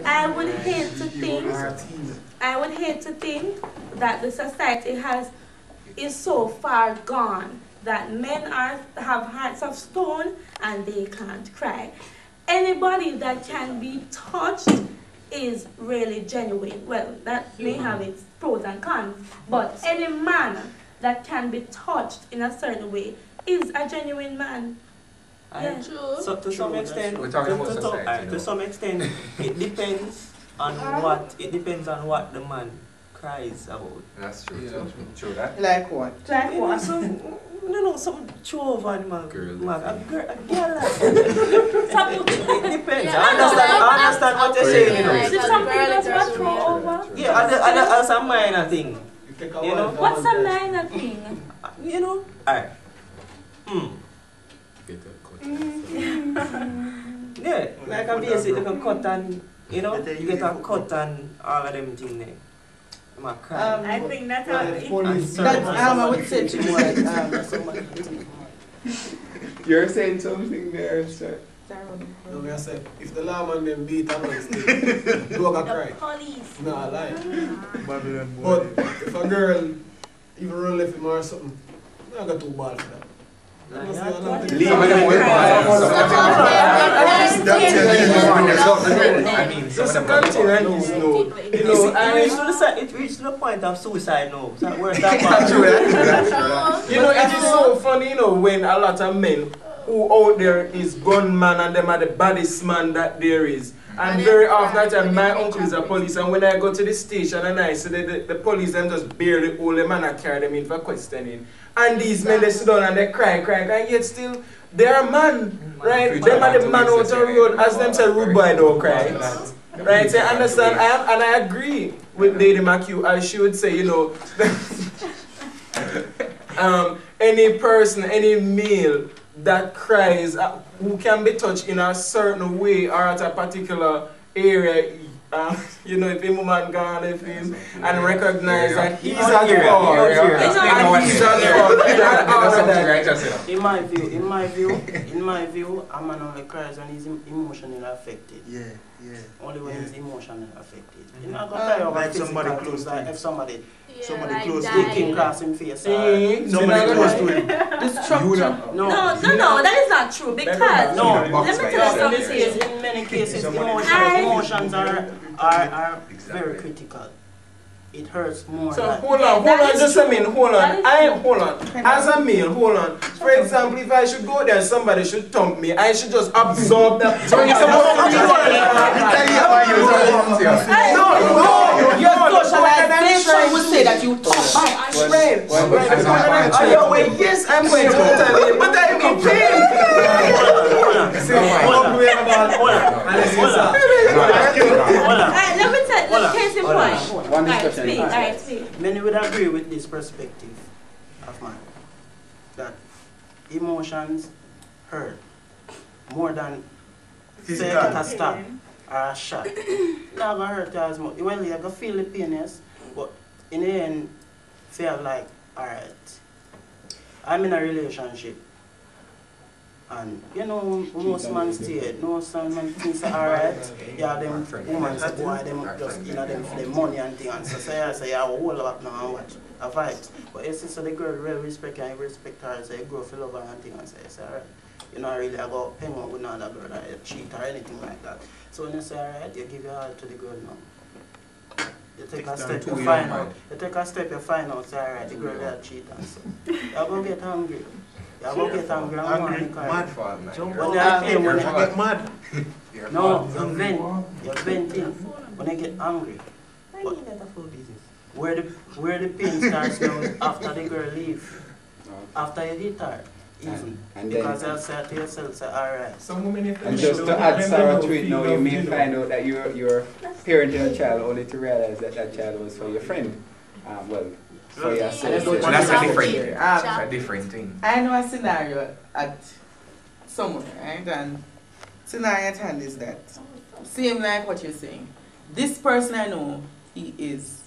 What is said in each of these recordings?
I would hate to think that the society is so far gone that men have hearts of stone and they can't cry. Anybody that can be touched is really genuine. Well, that may have its pros and cons, but any man that can be touched in a certain way is a genuine man. Yeah. So to some extent, to some extent, it depends on what the man cries about. That's true. Yeah, true that. Like what? Like what? Some chove animal. Girl. A girl. It depends. I understand what you're saying. You know. If something does not throw over. Yeah, that's a minor thing. You know. What's a minor thing? You know. Alright. Yeah, like a basic like a cut and you know, you get a cut and all of them things there. I think that's how it is. I would say to what you're saying something there, sir. No, I said, if the lawman them beat and all still, dog a cry. Police. No, I lie. But if a girl even run left him or something, I got too bad for that. Some of them will buy. It reached the point of suicide now. So where's that You know, it is so funny, you know, when a lot of men who out there is gunman and them are the baddest man that there is. And very often I tell my uncle is a police, and when I go to the station and I see the police them just barely hold them and I carry them in for questioning. And these men they sit down and they cry, and yet still they're a man, right? Them are the man out the road, as them say rude boy don't cry. Right? So I understand and I agree with Lady McHugh as she would say, you know, any person, any male that cries, who can be touched in a certain way or at a particular area, you know, if a woman gone left him and recognize that he's at fault. In my view, a man only cries when he's emotionally affected. Yeah. Only when he's emotionally affected. You're not gonna cry over like somebody close to him. If somebody close to him, came across him face. Somebody close to him. The structure. No, that is not true because let me tell you something. In many cases, emotions are very critical. It hurts more. So hold on, just a minute, hold on. As a male, hold on. For example, if I should go there and somebody should thump me, I should just absorb that. So you're supposed to your socialization would say that you talk by yes, I'm going to tell you, but I'm in pain. Let me tell you, case in point. One discussion. Many would agree with this perspective of mine, that emotions hurt more than say a stab or a shot. It's not gonna hurt you as much. Well, you're gonna feel the pain, yes, but in the end, feel like, alright, I'm in a relationship. And you know, most men stay, some men think alright, yeah, them women say, boy, them just, you know, them for the money and things. And so say, I will hold up now and watch a fight. But it's so the girl really respect and respect her, so you grow for love her and things, and say, alright, you know, really, I go hang out with another girl, or cheat or anything like that. So when you say, alright, you give your heart to the girl now. You take a step, you find out. You take a step, you find out, say, alright, the girl there cheat and so. You're going to get hungry. You're going to get angry and mad for it, man. When you get mad. No, you vent. You're venting. When you get angry. But where the pain starts now after the girl leaves. After you hit her. Even. Because you'll say to yourself, say, alright. And just to add Sarah to it now, you may find out that you're parenting a child only to realize that that child was for your friend. For yourself. Well, that's a different thing. I know a scenario at somewhere, right? And scenario at hand is that same like what you're saying. This person I know, he is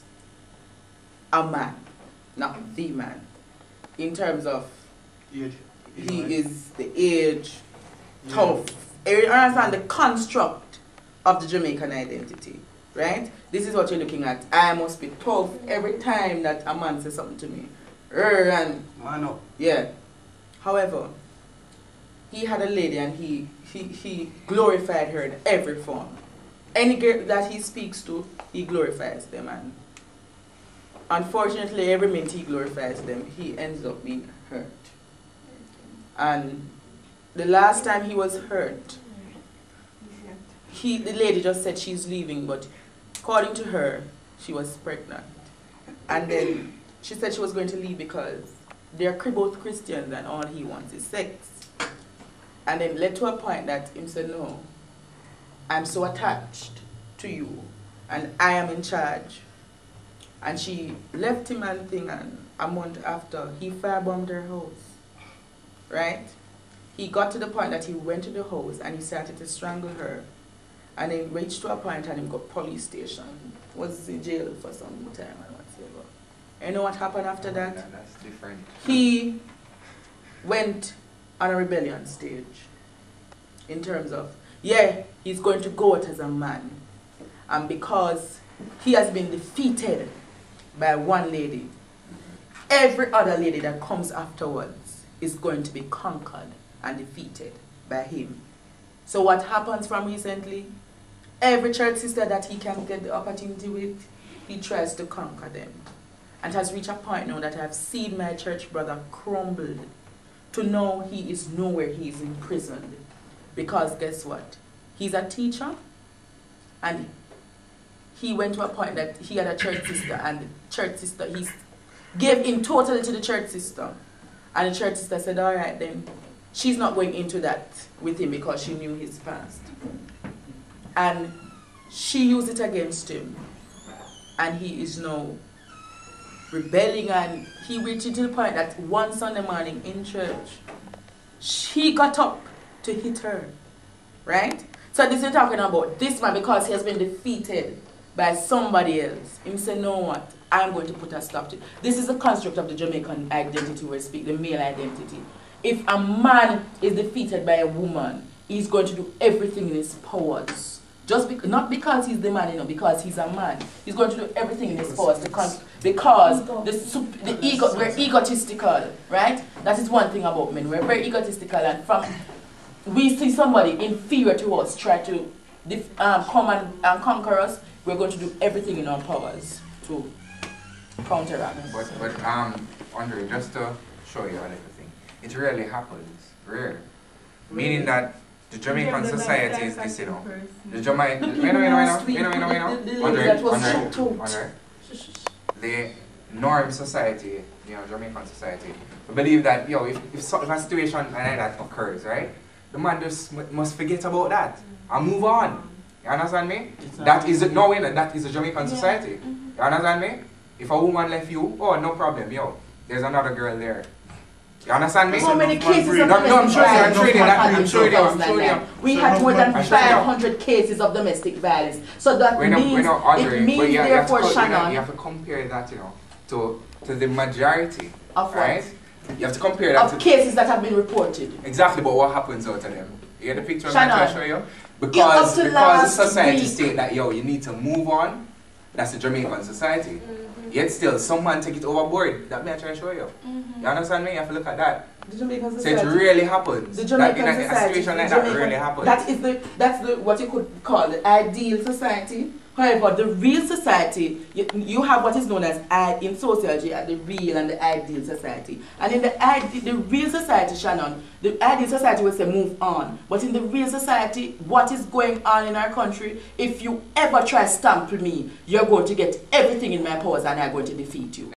a man, not the man. In terms of age. He is the age, tough. You understand the construct of the Jamaican identity, right? This is what you're looking at. I must be tough every time that a man says something to me. And Man up. yeah. However, he had a lady and he glorified her in every form. Any girl that he speaks to, he glorifies them. And unfortunately, every minute he glorifies them, he ends up being hurt. And the last time he was hurt, the lady just said she's leaving, but according to her, she was pregnant. And then she said she was going to leave because they're both Christians and all he wants is sex. And then led to a point that him said, no, I'm so attached to you and I am in charge. And she left him and thing, and a month after, he firebombed her house, right? He got to the point that he went to the house and he started to strangle her. And then reached to a point and he got police station. Was in jail for some time and whatever. And you know what happened after that? Yeah, that's different. He went on a rebellion stage. In terms of, yeah, he's going to go out as a man. And because he has been defeated by one lady, every other lady that comes afterwards is going to be conquered and defeated by him. So what happens from recently? Every church sister that he can get the opportunity with, he tries to conquer them. And has reached a point now that I've seen my church brother crumbled to know he is nowhere, he is imprisoned. Because guess what? He's a teacher, and he went to a point that he had a church sister, and the church sister, he gave in totally to the church sister. And the church sister said, all right then, she's not going into that with him because she knew his past. And she used it against him. And he is now rebelling, and he reached to the point that one Sunday morning in church, she got up to hit her, right? So this is talking about this man because he has been defeated by somebody else. He said, know what? I'm going to put a stop to it. This is the construct of the Jamaican identity we speak, the male identity. If a man is defeated by a woman, he's going to do everything in his powers. Not because he's the man, you know, because he's a man. He's going to do everything in his powers because the ego, we're egotistical, right? That is one thing about men. We're very egotistical, and we see somebody inferior to us try to come and conquer us, we're going to do everything in our powers to counteract. But Andre, just to show you a little thing, it rarely happens, rare. Meaning that the Jamaican society is this, you know. The Jamaican, Andre, the norm society, you know, Jamaican society, we believe that, yo, if a situation like that occurs, right, the man just must forget about that and move on. You understand me? That is that is a Jamaican society. You understand me? If a woman left you, oh, no problem, yo, there's another girl there. You understand me? How many cases of domestic violence? I'm showing you. We had more than 500 cases of domestic violence. So that means therefore, Shannon, you have to compare that, you know, to the majority. Of right? What? You have to compare that to cases that have been reported. Exactly, but what happens out of them? You get the picture I'm trying to show you? Because the society state that, yo, you need to move on. That's the Jamaican society. Yet still, someone take it overboard. That me I try to show you. You understand me? You have to look at that. The Jamaican society. So it really happens. The Jamaican that in a situation like that really happens. That's what you could call the ideal society. However, the real society, you have what is known as in sociology the real and the ideal society. And in the real society, Shannon, the ideal society will say move on. But in the real society, what is going on in our country, if you ever try to stamp me, you're going to get everything in my powers and I'm going to defeat you.